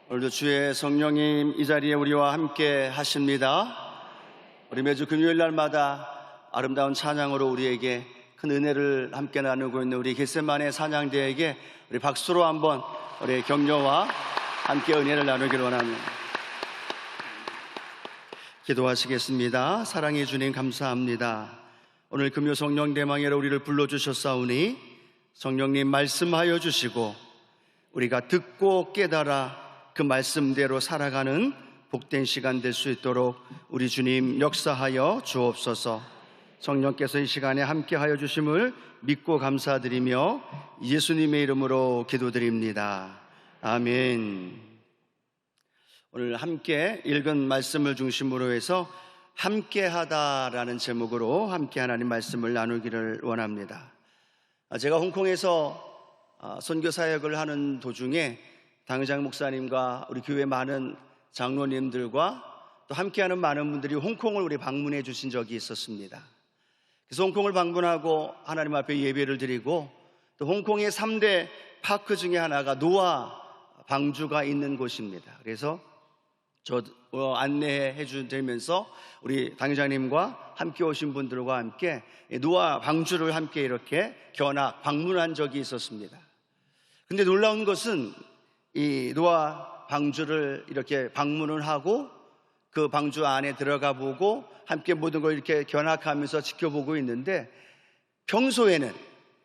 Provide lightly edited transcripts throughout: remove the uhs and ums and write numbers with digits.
오늘도 주의 성령님 이 자리에 우리와 함께 하십니다. 우리 매주 금요일 날마다 아름다운 찬양으로 우리에게 큰 은혜를 함께 나누고 있는 우리 겟세마네 찬양대에게 우리 박수로 한번 우리 격려와 함께 은혜를 나누기를 원합니다. 기도하시겠습니다. 사랑해 주님 감사합니다. 오늘 금요 성령 대망회로 우리를 불러주셨사오니 성령님 말씀하여 주시고 우리가 듣고 깨달아 그 말씀대로 살아가는 복된 시간 될 수 있도록 우리 주님 역사하여 주옵소서. 성령께서 이 시간에 함께하여 주심을 믿고 감사드리며 예수님의 이름으로 기도드립니다. 아멘. 오늘 함께 읽은 말씀을 중심으로 해서 함께하다라는 제목으로 함께 하나님 말씀을 나누기를 원합니다. 제가 홍콩에서 선교 사역을 하는 도중에 당의장 목사님과 우리 교회 많은 장로님들과 또 함께하는 많은 분들이 홍콩을 우리 방문해 주신 적이 있었습니다. 그래서 홍콩을 방문하고 하나님 앞에 예배를 드리고 또 홍콩의 3대 파크 중에 하나가 노아 방주가 있는 곳입니다. 그래서 저 안내해 주면서 우리 당의장님과 함께 오신 분들과 함께 노아 방주를 함께 이렇게 견학 방문한 적이 있었습니다. 근데 놀라운 것은 이 노아 방주를 이렇게 방문을 하고 그 방주 안에 들어가 보고 함께 모든 걸 이렇게 견학하면서 지켜보고 있는데 평소에는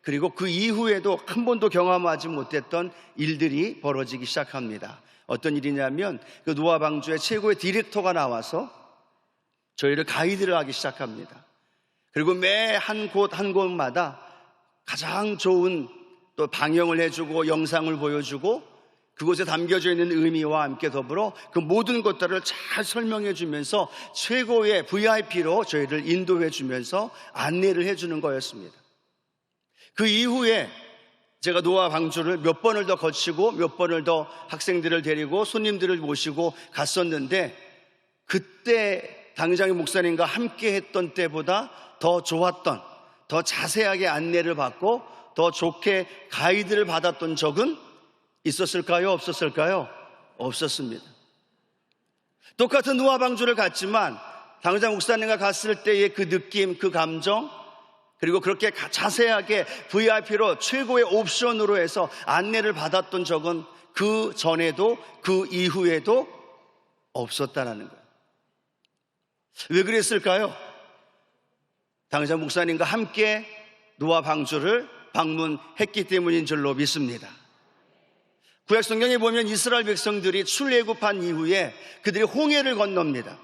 그리고 그 이후에도 한 번도 경험하지 못했던 일들이 벌어지기 시작합니다. 어떤 일이냐면 그 노아 방주의 최고의 디렉터가 나와서 저희를 가이드를 하기 시작합니다. 그리고 매 한 곳 한 곳마다 가장 좋은 또 방영을 해주고 영상을 보여주고 그곳에 담겨져 있는 의미와 함께 더불어 그 모든 것들을 잘 설명해 주면서 최고의 VIP로 저희를 인도해 주면서 안내를 해주는 거였습니다. 그 이후에 제가 노아 방주를 몇 번을 더 거치고 몇 번을 더 학생들을 데리고 손님들을 모시고 갔었는데 그때 당의장 목사님과 함께 했던 때보다 더 좋았던, 더 자세하게 안내를 받고 더 좋게 가이드를 받았던 적은 있었을까요? 없었을까요? 없었습니다. 똑같은 노아 방주를 갔지만 당의장 목사님과 갔을 때의 그 느낌, 그 감정, 그리고 그렇게 자세하게 VIP로 최고의 옵션으로 해서 안내를 받았던 적은 그 전에도 그 이후에도 없었다는 거예요. 왜 그랬을까요? 당의장 목사님과 함께 노아 방주를 방문했기 때문인 줄로 믿습니다. 구약 성경에 보면 이스라엘 백성들이 출애굽한 이후에 그들이 홍해를 건넙니다.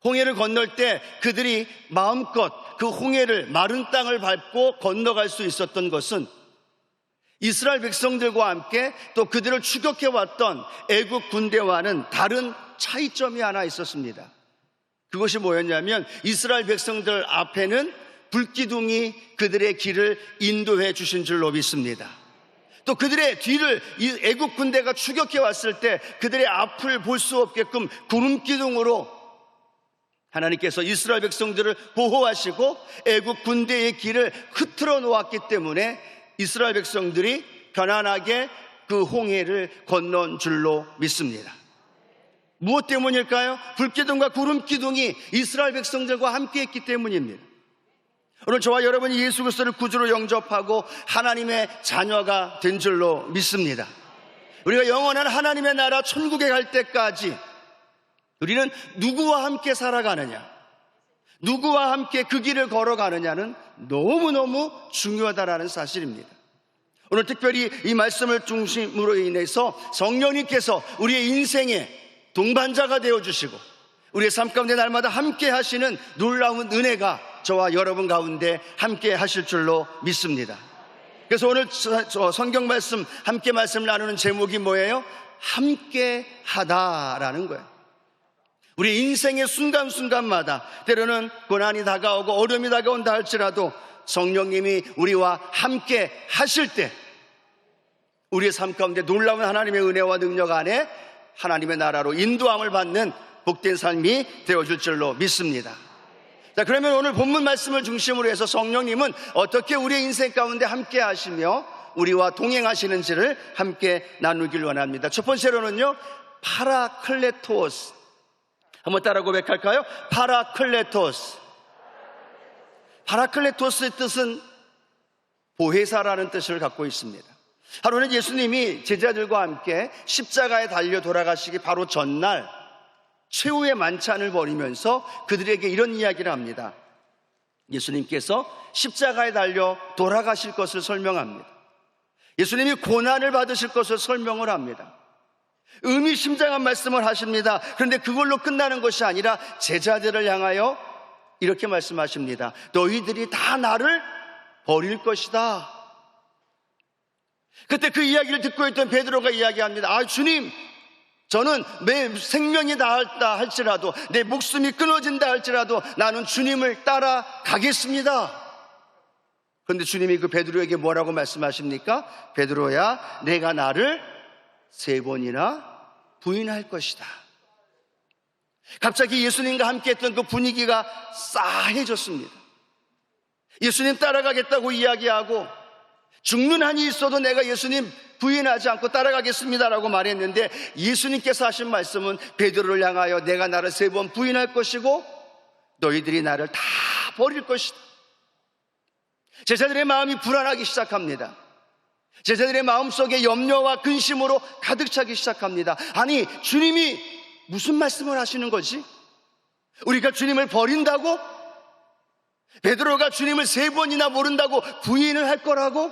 홍해를 건널 때 그들이 마음껏 그 홍해를 마른 땅을 밟고 건너갈 수 있었던 것은 이스라엘 백성들과 함께 또 그들을 추격해왔던 애국 군대와는 다른 차이점이 하나 있었습니다. 그것이 뭐였냐면 이스라엘 백성들 앞에는 불기둥이 그들의 길을 인도해 주신 줄로 믿습니다. 또 그들의 뒤를 이 애국 군대가 추격해 왔을 때 그들의 앞을 볼 수 없게끔 구름기둥으로 하나님께서 이스라엘 백성들을 보호하시고 애국 군대의 길을 흐트러 놓았기 때문에 이스라엘 백성들이 편안하게 그 홍해를 건넌 줄로 믿습니다. 무엇 때문일까요? 불기둥과 구름기둥이 이스라엘 백성들과 함께했기 때문입니다. 오늘 저와 여러분이 예수 그리스도를 구주로 영접하고 하나님의 자녀가 된 줄로 믿습니다. 우리가 영원한 하나님의 나라 천국에 갈 때까지 우리는 누구와 함께 살아가느냐, 누구와 함께 그 길을 걸어가느냐는 너무너무 중요하다는 사실입니다. 오늘 특별히 이 말씀을 중심으로 인해서 성령님께서 우리의 인생의 동반자가 되어주시고 우리의 삶 가운데 날마다 함께 하시는 놀라운 은혜가 저와 여러분 가운데 함께 하실 줄로 믿습니다. 그래서 오늘 성경 말씀 함께 말씀 나누는 제목이 뭐예요? 함께 하다라는 거예요. 우리 인생의 순간순간마다 때로는 고난이 다가오고 어려움이 다가온다 할지라도 성령님이 우리와 함께 하실 때 우리의 삶 가운데 놀라운 하나님의 은혜와 능력 안에 하나님의 나라로 인도함을 받는 복된 삶이 되어줄 줄로 믿습니다. 자, 그러면 오늘 본문 말씀을 중심으로 해서 성령님은 어떻게 우리의 인생 가운데 함께 하시며 우리와 동행하시는지를 함께 나누길 원합니다. 첫 번째로는요, 파라클레토스. 한번 따라 고백할까요? 파라클레토스. 파라클레토스의 뜻은 보혜사라는 뜻을 갖고 있습니다. 하루는 예수님이 제자들과 함께 십자가에 달려 돌아가시기 바로 전날 최후의 만찬을 벌이면서 그들에게 이런 이야기를 합니다. 예수님께서 십자가에 달려 돌아가실 것을 설명합니다. 예수님이 고난을 받으실 것을 설명을 합니다. 의미심장한 말씀을 하십니다. 그런데 그걸로 끝나는 것이 아니라 제자들을 향하여 이렇게 말씀하십니다. 너희들이 다 나를 버릴 것이다. 그때 그 이야기를 듣고 있던 베드로가 이야기합니다. 주님, 저는 내 생명이 닿았다 할지라도, 내 목숨이 끊어진다 할지라도 나는 주님을 따라가겠습니다. 그런데 주님이 그 베드로에게 뭐라고 말씀하십니까? 베드로야, 내가 나를 3번이나 부인할 것이다. 갑자기 예수님과 함께 했던 그 분위기가 싸해졌습니다. 예수님 따라가겠다고 이야기하고, 죽는 한이 있어도 내가 예수님 부인하지 않고 따라가겠습니다라고 말했는데, 예수님께서 하신 말씀은 베드로를 향하여 내가 나를 3번 부인할 것이고 너희들이 나를 다 버릴 것이다. 제자들의 마음이 불안하기 시작합니다. 제자들의 마음속에 염려와 근심으로 가득 차기 시작합니다. 아니, 주님이 무슨 말씀을 하시는 거지? 우리가 주님을 버린다고? 베드로가 주님을 3번이나 모른다고 부인을 할 거라고?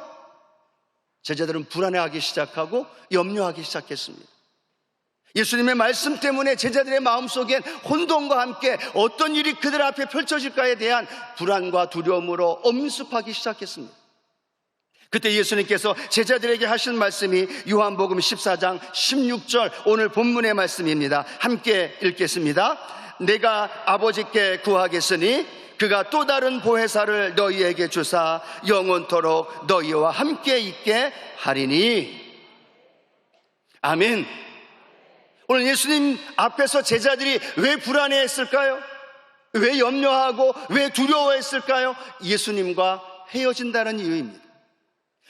제자들은 불안해하기 시작하고 염려하기 시작했습니다. 예수님의 말씀 때문에 제자들의 마음속엔 혼돈과 함께 어떤 일이 그들 앞에 펼쳐질까에 대한 불안과 두려움으로 엄습하기 시작했습니다. 그때 예수님께서 제자들에게 하신 말씀이 요한복음 14장 16절, 오늘 본문의 말씀입니다. 함께 읽겠습니다. 내가 아버지께 구하겠으니 그가 또 다른 보혜사를 너희에게 주사 영원토록 너희와 함께 있게 하리니. 아멘. 오늘 예수님 앞에서 제자들이 왜 불안해했을까요? 왜 염려하고 왜 두려워했을까요? 예수님과 헤어진다는 이유입니다.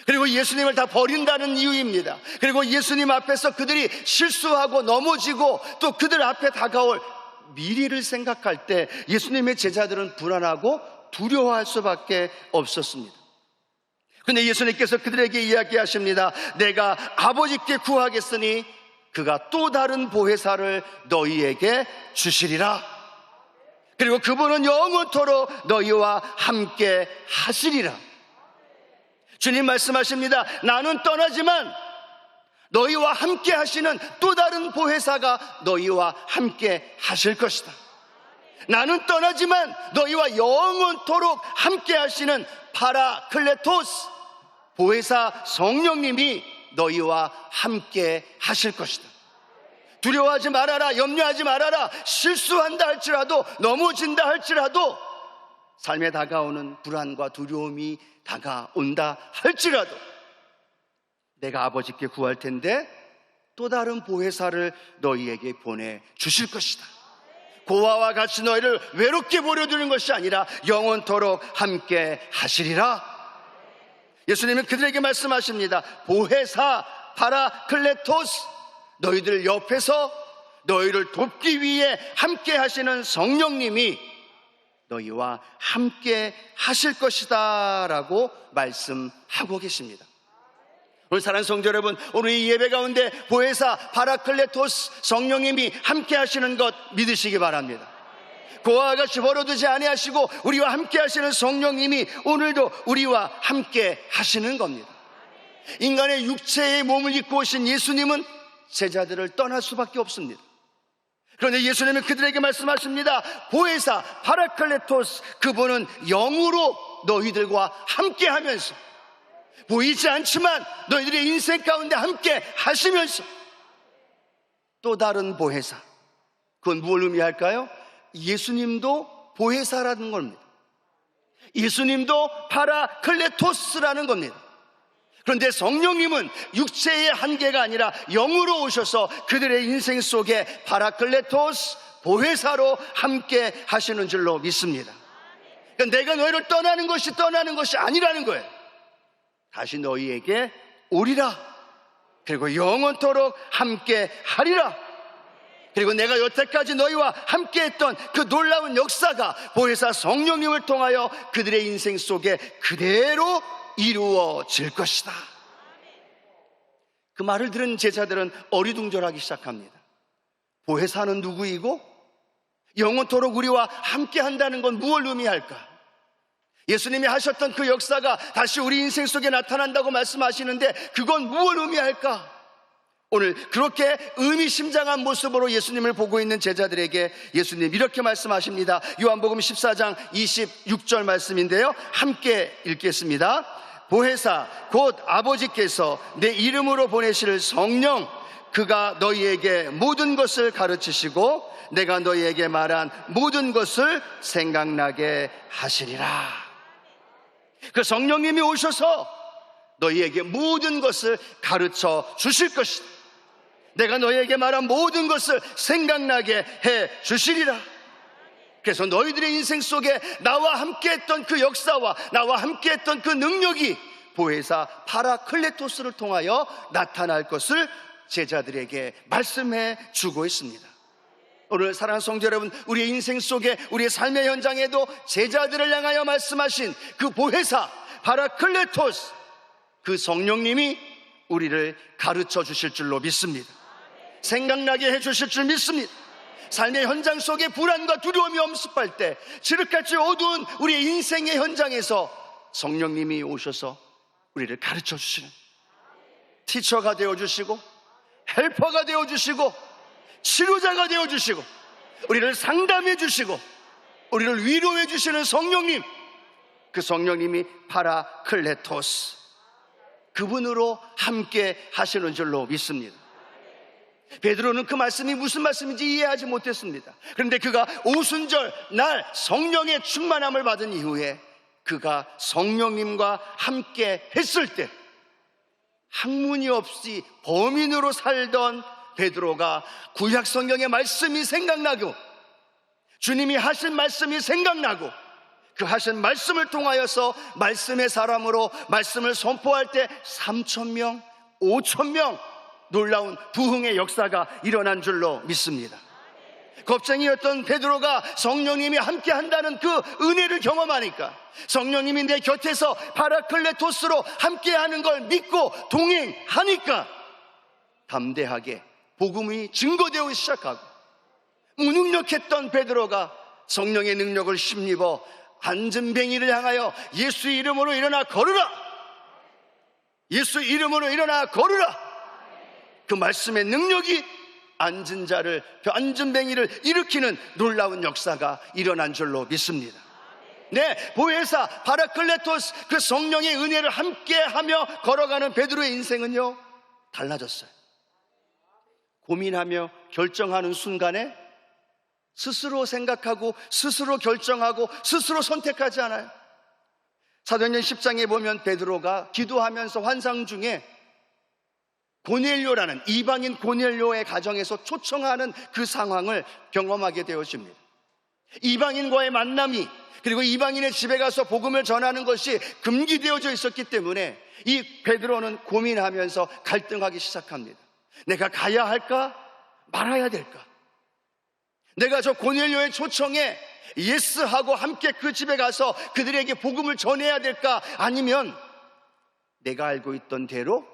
그리고 예수님을 다 버린다는 이유입니다. 그리고 예수님 앞에서 그들이 실수하고 넘어지고 또 그들 앞에 다가올 미래를 생각할 때 예수님의 제자들은 불안하고 두려워할 수밖에 없었습니다. 그런데 예수님께서 그들에게 이야기하십니다. 내가 아버지께 구하겠으니 그가 또 다른 보혜사를 너희에게 주시리라. 그리고 그분은 영원토록 너희와 함께 하시리라. 주님 말씀하십니다. 나는 떠나지만 너희와 함께 하시는 또 다른 보혜사가 너희와 함께 하실 것이다. 나는 떠나지만 너희와 영원토록 함께 하시는 파라클레토스 보혜사 성령님이 너희와 함께 하실 것이다. 두려워하지 말아라. 염려하지 말아라. 실수한다 할지라도, 넘어진다 할지라도, 삶에 다가오는 불안과 두려움이 다가온다 할지라도 내가 아버지께 구할 텐데 또 다른 보혜사를 너희에게 보내주실 것이다. 고아와 같이 너희를 외롭게 버려두는 것이 아니라 영원토록 함께 하시리라. 예수님은 그들에게 말씀하십니다. 보혜사 파라클레토스, 너희들 옆에서 너희를 돕기 위해 함께 하시는 성령님이 너희와 함께 하실 것이다 라고 말씀하고 계십니다. 오늘 사랑하는 성도 여러분, 오늘 이 예배 가운데 보혜사 파라클레토스 성령님이 함께 하시는 것 믿으시기 바랍니다. 고아와 같이 버려두지 아니하시고 우리와 함께 하시는 성령님이 오늘도 우리와 함께 하시는 겁니다. 인간의 육체의 몸을 입고 오신 예수님은 제자들을 떠날 수밖에 없습니다. 그런데 예수님은 그들에게 말씀하십니다. 보혜사 파라클레토스, 그분은 영으로 너희들과 함께 하면서, 보이지 않지만 너희들의 인생 가운데 함께 하시면서, 또 다른 보혜사, 그건 무엇을 의미할까요? 예수님도 보혜사라는 겁니다. 예수님도 파라클레토스라는 겁니다. 그런데 성령님은 육체의 한계가 아니라 영으로 오셔서 그들의 인생 속에 파라클레토스 보혜사로 함께 하시는 줄로 믿습니다. 그러니까 내가 너희를 떠나는 것이 아니라는 거예요. 다시 너희에게 오리라. 그리고 영원토록 함께 하리라. 그리고 내가 여태까지 너희와 함께 했던 그 놀라운 역사가 보혜사 성령님을 통하여 그들의 인생 속에 그대로 이루어질 것이다. 그 말을 들은 제자들은 어리둥절하기 시작합니다. 보혜사는 누구이고 영원토록 우리와 함께 한다는 건 무엇을 의미할까? 예수님이 하셨던 그 역사가 다시 우리 인생 속에 나타난다고 말씀하시는데 그건 무엇을 의미할까? 오늘 그렇게 의미심장한 모습으로 예수님을 보고 있는 제자들에게 예수님 이렇게 말씀하십니다. 요한복음 14장 26절 말씀인데요, 함께 읽겠습니다. 보혜사 곧 아버지께서 내 이름으로 보내실 성령, 그가 너희에게 모든 것을 가르치시고 내가 너희에게 말한 모든 것을 생각나게 하시리라. 그 성령님이 오셔서 너희에게 모든 것을 가르쳐 주실 것이다. 내가 너희에게 말한 모든 것을 생각나게 해 주시리라. 그래서 너희들의 인생 속에 나와 함께 했던 그 역사와 나와 함께 했던 그 능력이 보혜사 파라클레토스를 통하여 나타날 것을 제자들에게 말씀해 주고 있습니다. 오늘 사랑하는 성도 여러분, 우리의 인생 속에 우리의 삶의 현장에도 제자들을 향하여 말씀하신 그 보혜사 파라클레토스, 그 성령님이 우리를 가르쳐 주실 줄로 믿습니다. 생각나게 해 주실 줄 믿습니다. 삶의 현장 속에 불안과 두려움이 엄습할 때, 지륵같이 어두운 우리의 인생의 현장에서 성령님이 오셔서 우리를 가르쳐 주시는 티처가 되어주시고 헬퍼가 되어주시고 치료자가 되어주시고 우리를 상담해 주시고 우리를 위로해 주시는 성령님, 그 성령님이 파라클레토스, 그분으로 함께 하시는 줄로 믿습니다. 베드로는 그 말씀이 무슨 말씀인지 이해하지 못했습니다. 그런데 그가 오순절 날 성령의 충만함을 받은 이후에 그가 성령님과 함께 했을 때 학문이 없이 범인으로 살던 베드로가 구약 성경의 말씀이 생각나고 주님이 하신 말씀이 생각나고 그 하신 말씀을 통하여서 말씀의 사람으로 말씀을 선포할 때 3,000명, 5,000명 놀라운 부흥의 역사가 일어난 줄로 믿습니다. 겁쟁이였던 베드로가 성령님이 함께 한다는 그 은혜를 경험하니까 성령님이 내 곁에서 파라클레토스로 함께하는 걸 믿고 동행하니까 담대하게 복음이 증거되기 시작하고, 무능력했던 베드로가 성령의 능력을 힘입어 앉은뱅이를 향하여 예수 이름으로 일어나 걸으라, 예수 이름으로 일어나 걸으라, 그 말씀의 능력이 앉은뱅이를 일으키는 놀라운 역사가 일어난 줄로 믿습니다. 네, 보혜사 파라클레토스, 그 성령의 은혜를 함께하며 걸어가는 베드로의 인생은요 달라졌어요. 고민하며 결정하는 순간에 스스로 생각하고 스스로 결정하고 스스로 선택하지 않아요. 사도행전 10장에 보면 베드로가 기도하면서 환상 중에 고넬료라는 이방인 고넬료의 가정에서 초청하는 그 상황을 경험하게 되어집니다. 이방인과의 만남이, 그리고 이방인의 집에 가서 복음을 전하는 것이 금기되어져 있었기 때문에 이 베드로는 고민하면서 갈등하기 시작합니다. 내가 가야 할까 말아야 될까? 내가 저 고넬료의 초청에 예스하고 함께 그 집에 가서 그들에게 복음을 전해야 될까? 아니면 내가 알고 있던 대로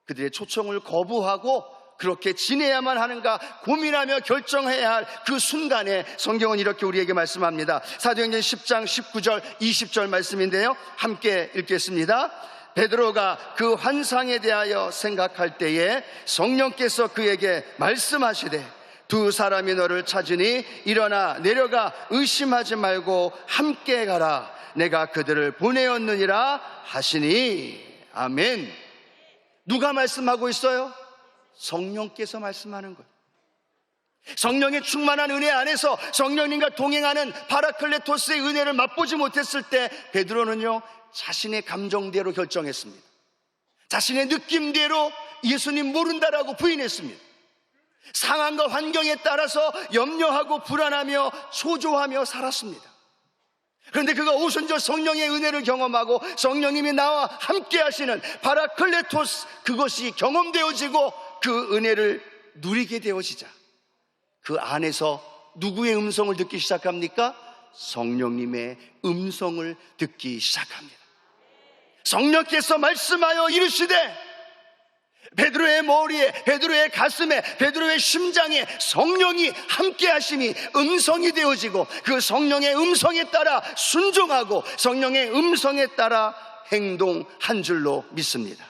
그들의 초청을 거부하고 그렇게 지내야만 하는가 고민하며 결정해야 할 그 순간에 성경은 이렇게 우리에게 말씀합니다. 사도행전 10장 19절 20절 말씀인데요, 함께 읽겠습니다. 베드로가 그 환상에 대하여 생각할 때에 성령께서 그에게 말씀하시되 두 사람이 너를 찾으니 일어나 내려가 의심하지 말고 함께 가라, 내가 그들을 보내었느니라 하시니. 아멘. 누가 말씀하고 있어요? 성령께서 말씀하는 거예요. 성령의 충만한 은혜 안에서 성령님과 동행하는 파라클레토스의 은혜를 맛보지 못했을 때 베드로는요 자신의 감정대로 결정했습니다. 자신의 느낌대로 예수님 모른다라고 부인했습니다. 상황과 환경에 따라서 염려하고 불안하며 초조하며 살았습니다. 그런데 그가 오순절 성령의 은혜를 경험하고 성령님이 나와 함께 하시는 파라클레토스, 그것이 경험되어지고 그 은혜를 누리게 되어지자 그 안에서 누구의 음성을 듣기 시작합니까? 성령님의 음성을 듣기 시작합니다. 성령께서 말씀하여 이르시되, 베드로의 머리에, 베드로의 가슴에, 베드로의 심장에 성령이 함께 하심이 음성이 되어지고, 그 성령의 음성에 따라 순종하고 성령의 음성에 따라 행동한 줄로 믿습니다.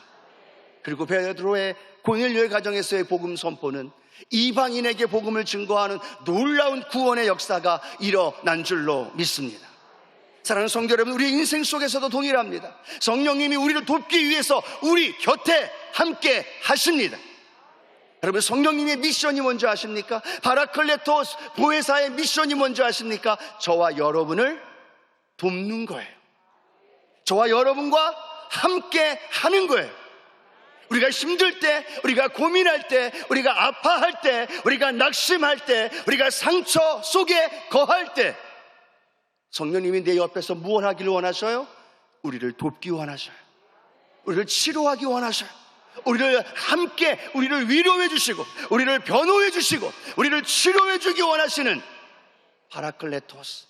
그리고 베드로의 고넬료의 가정에서의 복음 선포는 이방인에게 복음을 증거하는 놀라운 구원의 역사가 일어난 줄로 믿습니다. 사랑하는 성도 여러분, 우리 인생 속에서도 동일합니다. 성령님이 우리를 돕기 위해서 우리 곁에 함께 하십니다. 여러분, 성령님의 미션이 뭔지 아십니까? 파라클레토스 보혜사의 미션이 뭔지 아십니까? 저와 여러분을 돕는 거예요. 저와 여러분과 함께 하는 거예요. 우리가 힘들 때, 우리가 고민할 때, 우리가 아파할 때, 우리가 낙심할 때, 우리가 상처 속에 거할 때, 성령님이 내 옆에서 무엇 하기를 원하셔요? 우리를 돕기 원하셔요. 우리를 치료하기 원하셔요. 우리를 함께, 우리를 위로해 주시고, 우리를 변호해 주시고, 우리를 치료해 주기 원하시는 파라클레토스,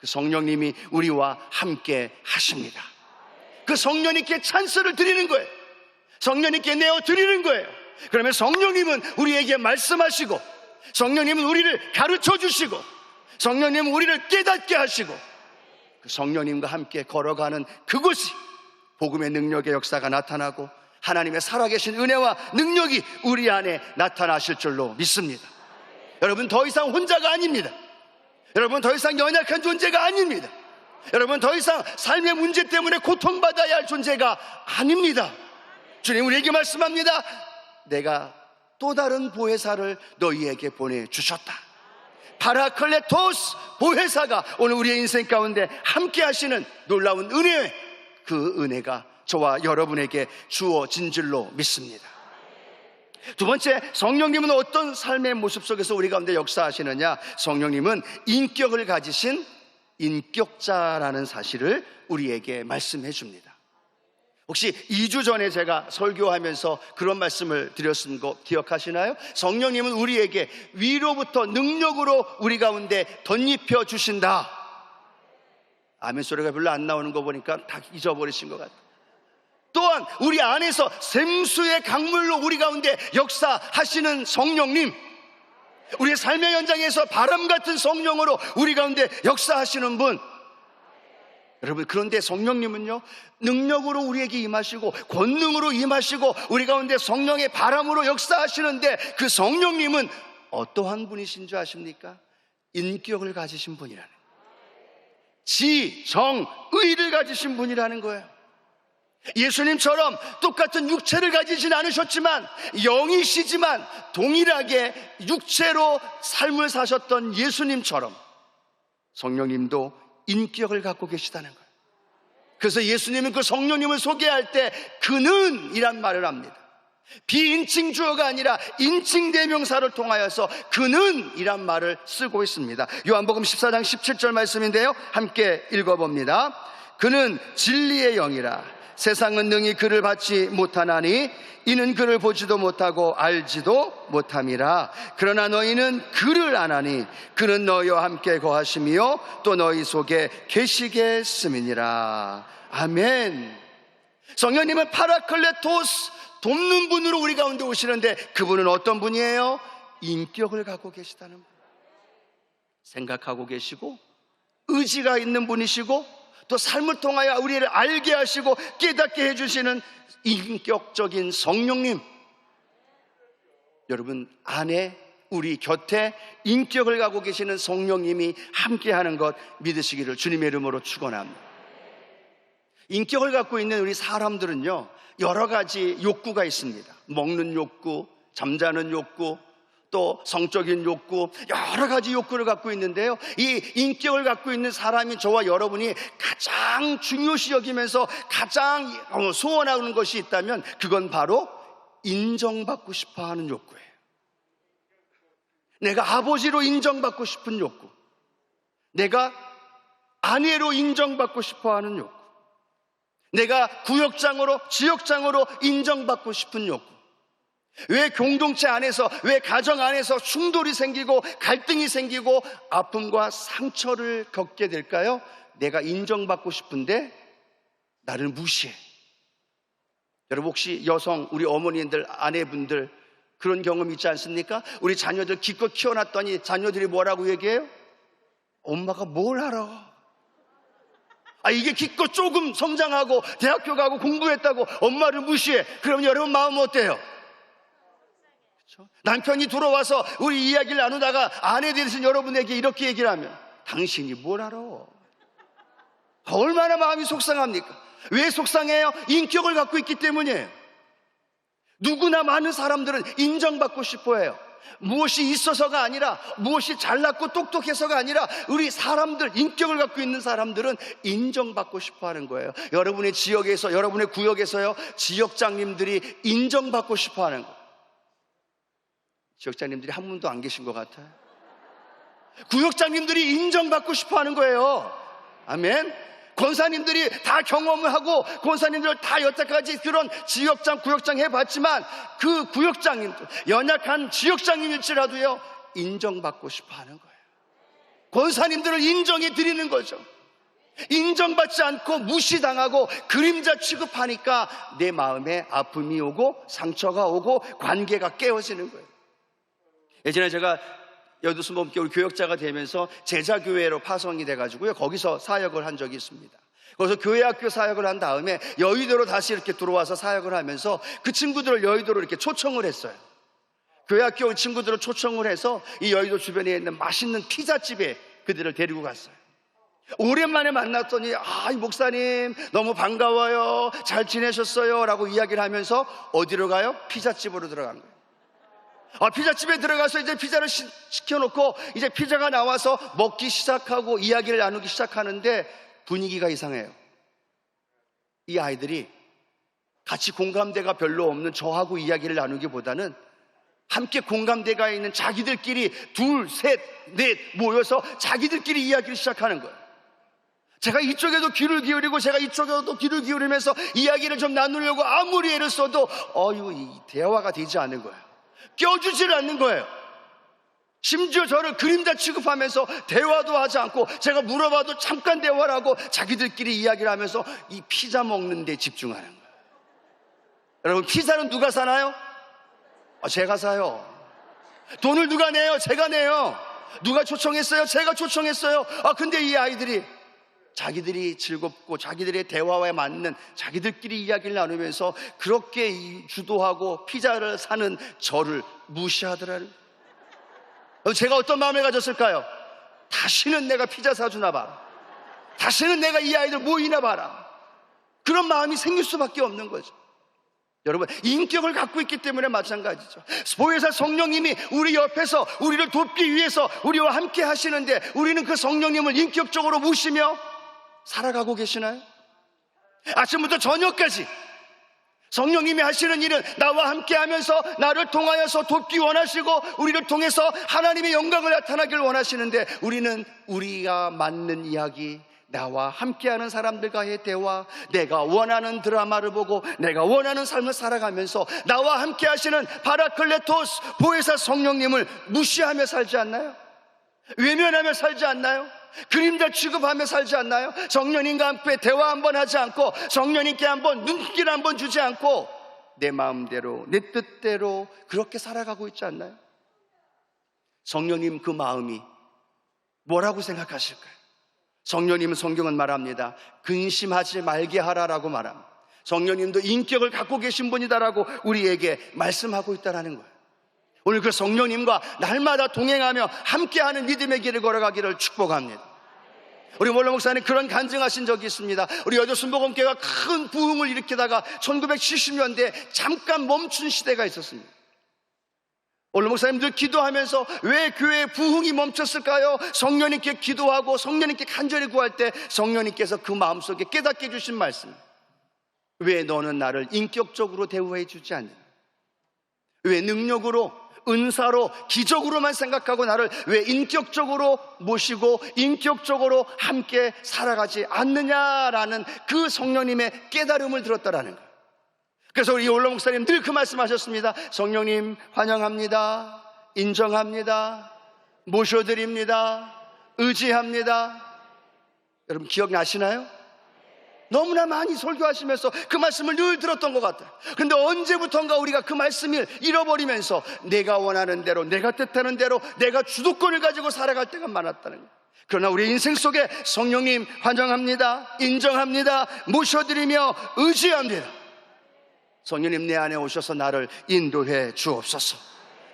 그 성령님이 우리와 함께 하십니다. 그 성령님께 찬스를 드리는 거예요. 성령님께 내어 드리는 거예요. 그러면 성령님은 우리에게 말씀하시고, 성령님은 우리를 가르쳐 주시고, 성령님은 우리를 깨닫게 하시고, 그 성령님과 함께 걸어가는 그곳이 복음의 능력의 역사가 나타나고 하나님의 살아계신 은혜와 능력이 우리 안에 나타나실 줄로 믿습니다. 여러분, 더 이상 혼자가 아닙니다. 여러분, 더 이상 연약한 존재가 아닙니다. 여러분, 더 이상 삶의 문제 때문에 고통받아야 할 존재가 아닙니다. 주님 우리에게 말씀합니다. 내가 또 다른 보혜사를 너희에게 보내주셨다. 파라클레토스 보혜사가 오늘 우리의 인생 가운데 함께 하시는 놀라운 은혜, 그 은혜가 저와 여러분에게 주어진 줄로 믿습니다. 두 번째, 성령님은 어떤 삶의 모습 속에서 우리 가운데 역사하시느냐? 성령님은 인격을 가지신 인격자라는 사실을 우리에게 말씀해 줍니다. 혹시 2주 전에 제가 설교하면서 그런 말씀을 드렸은 거 기억하시나요? 성령님은 우리에게 위로부터 능력으로 우리 가운데 덧입혀 주신다. 아멘 소리가 별로 안 나오는 거 보니까 다 잊어버리신 것 같아요. 또한 우리 안에서 샘수의 강물로 우리 가운데 역사하시는 성령님, 우리의 삶의 현장에서 바람 같은 성령으로 우리 가운데 역사하시는 분. 여러분, 그런데 성령님은요, 능력으로 우리에게 임하시고 권능으로 임하시고 우리 가운데 성령의 바람으로 역사하시는데, 그 성령님은 어떠한 분이신 줄 아십니까? 인격을 가지신 분이라는 거예요. 지, 정, 의를 가지신 분이라는 거예요. 예수님처럼 똑같은 육체를 가지진 않으셨지만, 영이시지만 동일하게 육체로 삶을 사셨던 예수님처럼 성령님도 인격을 갖고 계시다는 거예요. 그래서 예수님은 그 성령님을 소개할 때 그는 이란 말을 합니다. 비인칭 주어가 아니라 인칭 대명사를 통하여서 그는 이란 말을 쓰고 있습니다. 요한복음 14장 17절 말씀인데요, 함께 읽어봅니다. 그는 진리의 영이라 세상은 능히 그를 받지 못하나니 이는 그를 보지도 못하고 알지도 못함이라. 그러나 너희는 그를 아나니 그는 너희와 함께 거하시며 또 너희 속에 계시겠음이니라. 아멘. 성령님은 파라클레토스, 돕는 분으로 우리 가운데 오시는데, 그분은 어떤 분이에요? 인격을 갖고 계시다는 분. 생각하고 계시고 의지가 있는 분이시고, 또 삶을 통하여 우리를 알게 하시고 깨닫게 해주시는 인격적인 성령님. 여러분 안에, 우리 곁에 인격을 갖고 계시는 성령님이 함께하는 것 믿으시기를 주님의 이름으로 축원합니다. 인격을 갖고 있는 우리 사람들은요, 여러 가지 욕구가 있습니다. 먹는 욕구, 잠자는 욕구, 또 성적인 욕구, 여러 가지 욕구를 갖고 있는데요, 이 인격을 갖고 있는 사람이 저와 여러분이 가장 중요시 여기면서 가장 소원하는 것이 있다면 그건 바로 인정받고 싶어하는 욕구예요. 내가 아버지로 인정받고 싶은 욕구, 내가 아내로 인정받고 싶어하는 욕구, 내가 구역장으로, 지역장으로 인정받고 싶은 욕구. 왜 공동체 안에서, 왜 가정 안에서 충돌이 생기고 갈등이 생기고 아픔과 상처를 겪게 될까요? 내가 인정받고 싶은데 나를 무시해. 여러분, 혹시 여성, 우리 어머니들, 아내분들 그런 경험 있지 않습니까? 우리 자녀들 기껏 키워놨더니 자녀들이 뭐라고 얘기해요? 엄마가 뭘 알아? 이게 기껏 조금 성장하고 대학교 가고 공부했다고 엄마를 무시해. 그럼 여러분 마음 어때요? 그렇죠? 남편이 들어와서 우리 이야기를 나누다가 아내에 대해서 여러분에게 이렇게 얘기를 하면 당신이 뭘 알아? 얼마나 마음이 속상합니까? 왜 속상해요? 인격을 갖고 있기 때문이에요. 누구나 많은 사람들은 인정받고 싶어해요. 무엇이 있어서가 아니라, 무엇이 잘났고 똑똑해서가 아니라 우리 사람들, 인격을 갖고 있는 사람들은 인정받고 싶어하는 거예요. 여러분의 지역에서, 여러분의 구역에서요, 지역장님들이 인정받고 싶어하는 거예요. 지역장님들이 한 분도 안 계신 것 같아요. 구역장님들이 인정받고 싶어하는 거예요. 아멘. 권사님들이 다 경험을 하고 권사님들 다 여태까지 그런 지역장, 구역장 해봤지만 그 구역장님들, 연약한 지역장님일지라도요, 인정받고 싶어하는 거예요. 권사님들을 인정해 드리는 거죠. 인정받지 않고 무시당하고 그림자 취급하니까 내 마음에 아픔이 오고 상처가 오고 관계가 깨어지는 거예요. 예전에 제가 여두순복음교회 우리 교역자가 되면서 제자교회로 파송이 돼가지고요, 거기서 사역을 한 적이 있습니다. 거기서 교회학교 사역을 한 다음에 여의도로 다시 이렇게 들어와서 사역을 하면서 그 친구들을 여의도로 이렇게 초청을 했어요. 교회학교 친구들을 초청을 해서 이 여의도 주변에 있는 맛있는 피자집에 그들을 데리고 갔어요. 오랜만에 만났더니 이 목사님 너무 반가워요, 잘 지내셨어요 라고 이야기를 하면서 어디로 가요? 피자집으로 들어간 거예요. 피자집에 들어가서 이제 피자를 시켜놓고 이제 피자가 나와서 먹기 시작하고 이야기를 나누기 시작하는데 분위기가 이상해요. 이 아이들이 같이 공감대가 별로 없는 저하고 이야기를 나누기보다는 함께 공감대가 있는 자기들끼리 둘, 셋, 넷 모여서 자기들끼리 이야기를 시작하는 거예요. 제가 이쪽에도 귀를 기울이고 제가 이쪽에도 귀를 기울이면서 이야기를 좀 나누려고 아무리 애를 써도 이 대화가 되지 않는 거예요. 껴주지를 않는 거예요. 심지어 저를 그림자 취급하면서 대화도 하지 않고 제가 물어봐도 잠깐 대화를 하고 자기들끼리 이야기를 하면서 이 피자 먹는 데 집중하는 거예요. 여러분, 피자는 누가 사나요? 제가 사요. 돈을 누가 내요? 제가 내요. 누가 초청했어요? 제가 초청했어요. 근데 이 아이들이 자기들이 즐겁고 자기들의 대화에 맞는 자기들끼리 이야기를 나누면서 그렇게 주도하고 피자를 사는 저를 무시하더라는. 제가 어떤 마음을 가졌을까요? 다시는 내가 피자 사주나 봐라, 다시는 내가 이 아이들 모이나 봐라, 그런 마음이 생길 수밖에 없는 거죠. 여러분, 인격을 갖고 있기 때문에 마찬가지죠. 보혜사 성령님이 우리 옆에서 우리를 돕기 위해서 우리와 함께 하시는데 우리는 그 성령님을 인격적으로 모시며 살아가고 계시나요? 아침부터 저녁까지 성령님이 하시는 일은 나와 함께 하면서 나를 통하여서 돕기 원하시고 우리를 통해서 하나님의 영광을 나타나길 원하시는데 우리는 우리가 맞는 이야기, 나와 함께하는 사람들과의 대화, 내가 원하는 드라마를 보고 내가 원하는 삶을 살아가면서 나와 함께 하시는 파라클레토스 보혜사 성령님을 무시하며 살지 않나요? 외면하며 살지 않나요? 그림자 취급하며 살지 않나요? 성령님과 함께 대화 한번 하지 않고 성령님께 한번 눈길 한번 주지 않고 내 마음대로 내 뜻대로 그렇게 살아가고 있지 않나요? 성령님 그 마음이 뭐라고 생각하실까요? 성령님은 성경은 말합니다. 근심하지 말게 하라라고 말합니다. 성령님도 인격을 갖고 계신 분이다라고 우리에게 말씀하고 있다는 거예요. 오늘 그 성령님과 날마다 동행하며 함께하는 믿음의 길을 걸어가기를 축복합니다. 우리 몰로 목사님 그런 간증하신 적이 있습니다. 우리 여도순복음교회가 큰 부흥을 일으키다가 1970년대에 잠깐 멈춘 시대가 있었습니다. 몰로 목사님들 기도하면서 왜 교회의 부흥이 멈췄을까요? 성령님께 기도하고 성령님께 간절히 구할 때 성령님께서 그 마음속에 깨닫게 해주신 말씀, 왜 너는 나를 인격적으로 대우해 주지 않느냐? 왜 능력으로 은사로 기적으로만 생각하고 나를 왜 인격적으로 모시고 인격적으로 함께 살아가지 않느냐라는 그 성령님의 깨달음을 들었다라는 거예요. 그래서 우리 이올로 목사님 늘 그 말씀하셨습니다. 성령님 환영합니다, 인정합니다, 모셔드립니다, 의지합니다. 여러분 기억나시나요? 너무나 많이 설교하시면서 그 말씀을 늘 들었던 것 같아요. 그런데 언제부턴가 우리가 그 말씀을 잃어버리면서 내가 원하는 대로, 내가 뜻하는 대로, 내가 주도권을 가지고 살아갈 때가 많았다는 거예요. 그러나 우리 인생 속에 성령님 환영합니다, 인정합니다, 모셔드리며 의지합니다. 성령님 내 안에 오셔서 나를 인도해 주옵소서,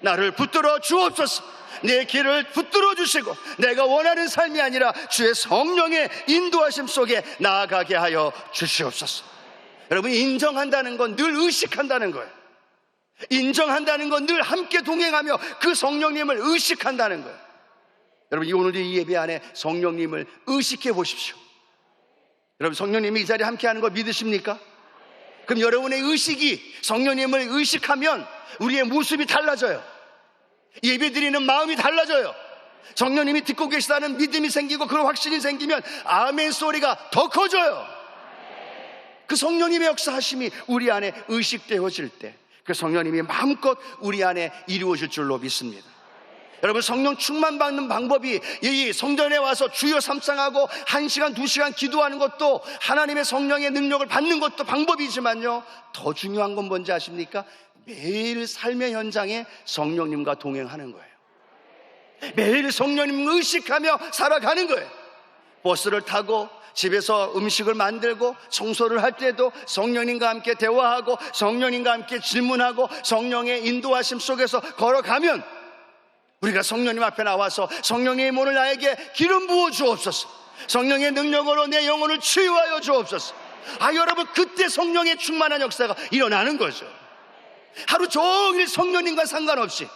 나를 붙들어 주옵소서, 내 길을 붙들어 주시고 내가 원하는 삶이 아니라 주의 성령의 인도하심 속에 나아가게 하여 주시옵소서. 여러분, 인정한다는 건 늘 의식한다는 거예요. 인정한다는 건 늘 함께 동행하며 그 성령님을 의식한다는 거예요. 여러분, 오늘 이 예배 안에 성령님을 의식해 보십시오. 여러분, 성령님이 이 자리에 함께하는 거 믿으십니까? 그럼 여러분의 의식이 성령님을 의식하면 우리의 모습이 달라져요. 예배드리는 마음이 달라져요. 성령님이 듣고 계시다는 믿음이 생기고 그런 확신이 생기면 아멘 소리가 더 커져요. 그 성령님의 역사하심이 우리 안에 의식되어질 때 그 성령님이 마음껏 우리 안에 이루어질 줄로 믿습니다. 여러분, 성령 충만 받는 방법이 이 성전에 와서 주여 삼창하고 1시간 2시간 기도하는 것도 하나님의 성령의 능력을 받는 것도 방법이지만요, 더 중요한 건 뭔지 아십니까? 매일 삶의 현장에 성령님과 동행하는 거예요. 매일 성령님을 의식하며 살아가는 거예요. 버스를 타고 집에서 음식을 만들고 청소를 할 때도 성령님과 함께 대화하고 성령님과 함께 질문하고 성령의 인도하심 속에서 걸어가면 우리가 성령님 앞에 나와서 성령님 오늘 나에게 기름 부어 주옵소서, 성령의 능력으로 내 영혼을 치유하여 주옵소서. 여러분, 그때 성령의 충만한 역사가 일어나는 거죠. 하루 종일 성령님과 상관없이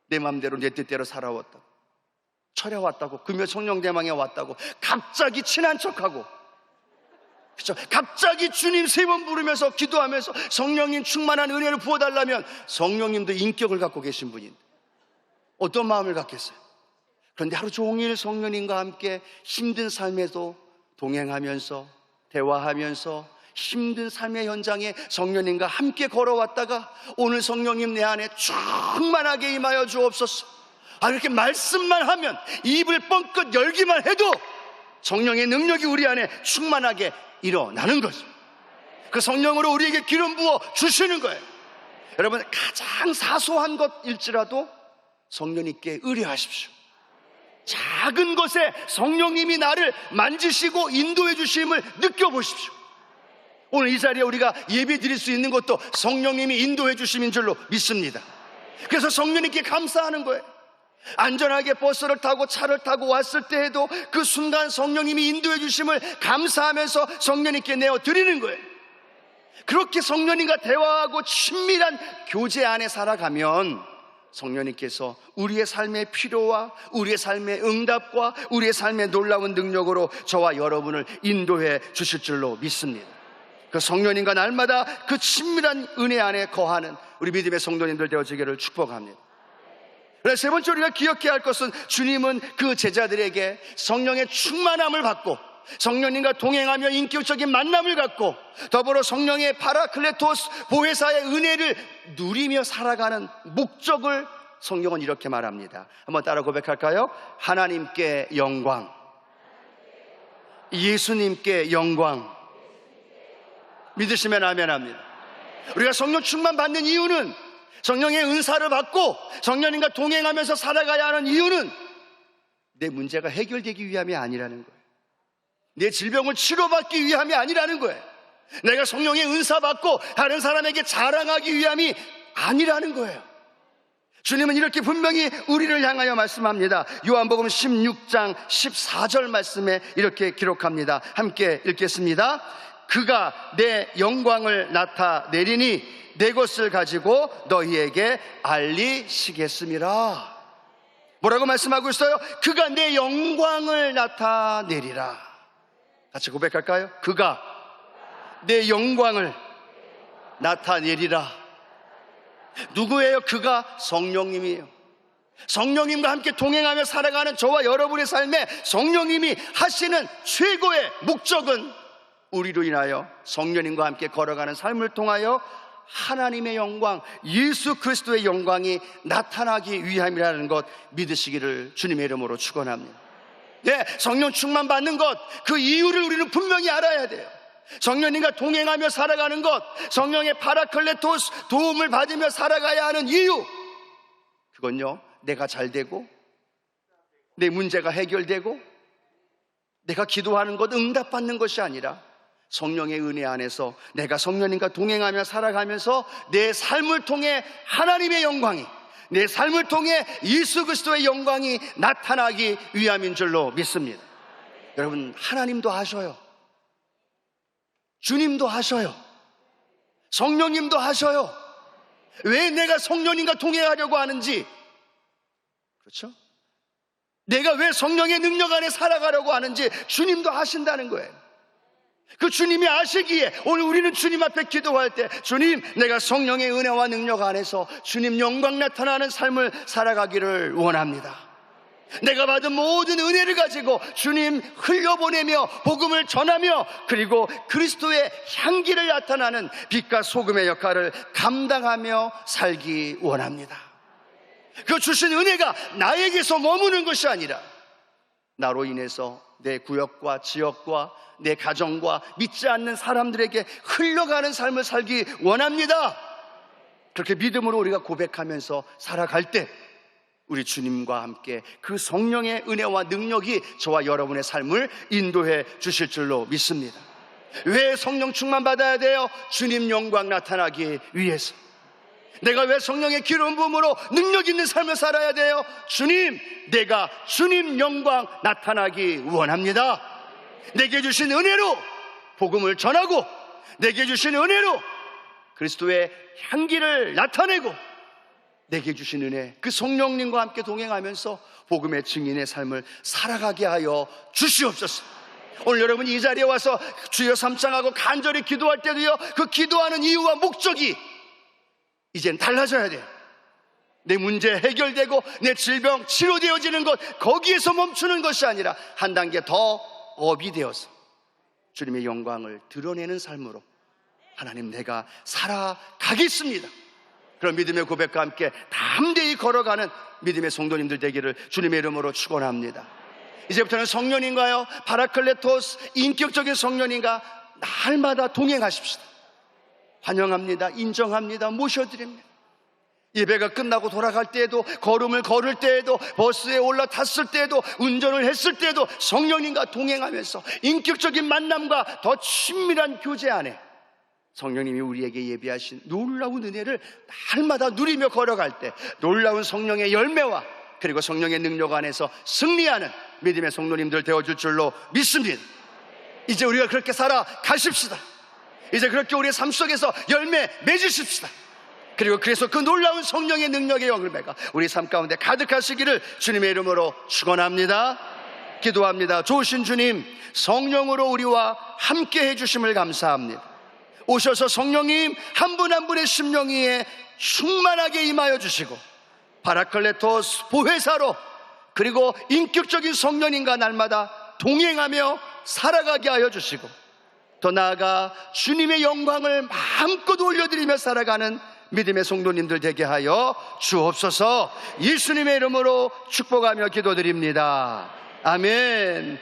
내 마음대로 내 뜻대로 살아왔다고, 철야왔다고, 금요 성령대망에 왔다고 갑자기 친한 척하고, 그렇죠? 갑자기 주님 3번 부르면서 기도하면서 성령님 충만한 은혜를 부어달라면 성령님도 인격을 갖고 계신 분인데 어떤 마음을 갖겠어요? 그런데 하루 종일 성령님과 함께 힘든 삶에도 동행하면서 대화하면서 힘든 삶의 현장에 성령님과 함께 걸어왔다가 오늘 성령님 내 안에 충만하게 임하여 주옵소서. 이렇게 말씀만 하면, 입을 뻥끗 열기만 해도 성령의 능력이 우리 안에 충만하게 일어나는 거죠. 그 성령으로 우리에게 기름 부어 주시는 거예요. 여러분, 가장 사소한 것일지라도 성령님께 의뢰하십시오. 작은 것에 성령님이 나를 만지시고 인도해 주심을 느껴보십시오. 오늘 이 자리에 우리가 예배 드릴 수 있는 것도 성령님이 인도해 주심인 줄로 믿습니다. 그래서 성령님께 감사하는 거예요. 안전하게 버스를 타고 차를 타고 왔을 때에도 그 순간 성령님이 인도해 주심을 감사하면서 성령님께 내어 드리는 거예요. 그렇게 성령님과 대화하고 친밀한 교제 안에 살아가면 성령님께서 우리의 삶의 필요와 우리의 삶의 응답과 우리의 삶의 놀라운 능력으로 저와 여러분을 인도해 주실 줄로 믿습니다. 그 성령님과 날마다 그 친밀한 은혜 안에 거하는 우리 믿음의 성도님들 되어지기를 축복합니다. 그래서 세 번째 우리가 기억해야 할 것은, 주님은 그 제자들에게 성령의 충만함을 받고 성령님과 동행하며 인격적인 만남을 갖고 더불어 성령의 파라클레토스 보혜사의 은혜를 누리며 살아가는 목적을 성경은 이렇게 말합니다. 한번 따라 고백할까요? 하나님께 영광, 예수님께 영광. 믿으시면 아멘 합니다. 우리가 성령 충만 받는 이유는, 성령의 은사를 받고 성령님과 동행하면서 살아가야 하는 이유는 내 문제가 해결되기 위함이 아니라는 거예요. 내 질병을 치료받기 위함이 아니라는 거예요. 내가 성령의 은사 받고 다른 사람에게 자랑하기 위함이 아니라는 거예요. 주님은 이렇게 분명히 우리를 향하여 말씀합니다. 요한복음 16장 14절 말씀에 이렇게 기록합니다. 함께 읽겠습니다. 그가 내 영광을 나타내리니 내 것을 가지고 너희에게 알리시겠음이라. 뭐라고 말씀하고 있어요? 그가 내 영광을 나타내리라. 같이 고백할까요? 그가 내 영광을 나타내리라. 누구예요? 그가 성령님이에요. 성령님과 함께 동행하며 살아가는 저와 여러분의 삶에 성령님이 하시는 최고의 목적은 우리로 인하여 성령님과 함께 걸어가는 삶을 통하여 하나님의 영광, 예수 그리스도의 영광이 나타나기 위함이라는 것 믿으시기를 주님의 이름으로 축원합니다. 네, 성령 충만 받는 것, 그 이유를 우리는 분명히 알아야 돼요. 성령님과 동행하며 살아가는 것, 성령의 파라클레토스 도움을 받으며 살아가야 하는 이유, 그건요, 내가 잘 되고 내 문제가 해결되고 내가 기도하는 것 응답받는 것이 아니라 성령의 은혜 안에서 내가 성령님과 동행하며 살아가면서 내 삶을 통해 하나님의 영광이, 내 삶을 통해 예수 그리스도의 영광이 나타나기 위함인 줄로 믿습니다. 여러분, 하나님도 하셔요. 주님도 하셔요. 성령님도 하셔요. 왜 내가 성령님과 동행하려고 하는지, 그렇죠? 내가 왜 성령의 능력 안에 살아가려고 하는지 주님도 하신다는 거예요. 그 주님이 아시기에 오늘 우리는 주님 앞에 기도할 때, 주님, 내가 성령의 은혜와 능력 안에서 주님 영광 나타나는 삶을 살아가기를 원합니다. 내가 받은 모든 은혜를 가지고 주님 흘려보내며 복음을 전하며 그리고 그리스도의 향기를 나타나는 빛과 소금의 역할을 감당하며 살기 원합니다. 그 주신 은혜가 나에게서 머무는 것이 아니라 나로 인해서 내 구역과 지역과 내 가정과 믿지 않는 사람들에게 흘러가는 삶을 살기 원합니다. 그렇게 믿음으로 우리가 고백하면서 살아갈 때 우리 주님과 함께 그 성령의 은혜와 능력이 저와 여러분의 삶을 인도해 주실 줄로 믿습니다. 왜 성령 충만 받아야 돼요? 주님 영광 나타나기 위해서. 내가 왜 성령의 기름 부음으로 능력 있는 삶을 살아야 돼요? 주님, 내가 주님 영광 나타나기 원합니다. 내게 주신 은혜로 복음을 전하고 내게 주신 은혜로 그리스도의 향기를 나타내고 내게 주신 은혜, 그 성령님과 함께 동행하면서 복음의 증인의 삶을 살아가게 하여 주시옵소서. 오늘 여러분이 이 자리에 와서 주여 삼창하고 간절히 기도할 때도요, 그 기도하는 이유와 목적이 이젠 달라져야 돼요. 내 문제 해결되고 내 질병 치료되어지는 것, 거기에서 멈추는 것이 아니라 한 단계 더 업이 되어서 주님의 영광을 드러내는 삶으로 하나님, 내가 살아가겠습니다. 그런 믿음의 고백과 함께 담대히 걸어가는 믿음의 성도님들 되기를 주님의 이름으로 축원합니다. 이제부터는 성령님과요, 파라클레토스, 인격적인 성령님과 날마다 동행하십시다. 환영합니다. 인정합니다. 모셔드립니다. 예배가 끝나고 돌아갈 때에도, 걸음을 걸을 때에도, 버스에 올라탔을 때에도, 운전을 했을 때에도 성령님과 동행하면서 인격적인 만남과 더 친밀한 교제 안에 성령님이 우리에게 예비하신 놀라운 은혜를 날마다 누리며 걸어갈 때 놀라운 성령의 열매와 그리고 성령의 능력 안에서 승리하는 믿음의 성도님들 되어줄 줄로 믿습니다. 이제 우리가 그렇게 살아가십시다. 이제 그렇게 우리의 삶 속에서 열매 맺으십시다. 그리고 그래서 그 놀라운 성령의 능력의 열매가 우리 삶 가운데 가득하시기를 주님의 이름으로 축원합니다. 기도합니다. 좋으신 주님, 성령으로 우리와 함께 해주심을 감사합니다. 오셔서 성령님 한 분 한 분의 심령 위에 충만하게 임하여 주시고 파라클레토스 보혜사로 그리고 인격적인 성령님과 날마다 동행하며 살아가게 하여 주시고 더 나아가 주님의 영광을 마음껏 올려드리며 살아가는 믿음의 성도님들 되게 하여 주옵소서. 예수님의 이름으로 축복하며 기도드립니다. 아멘.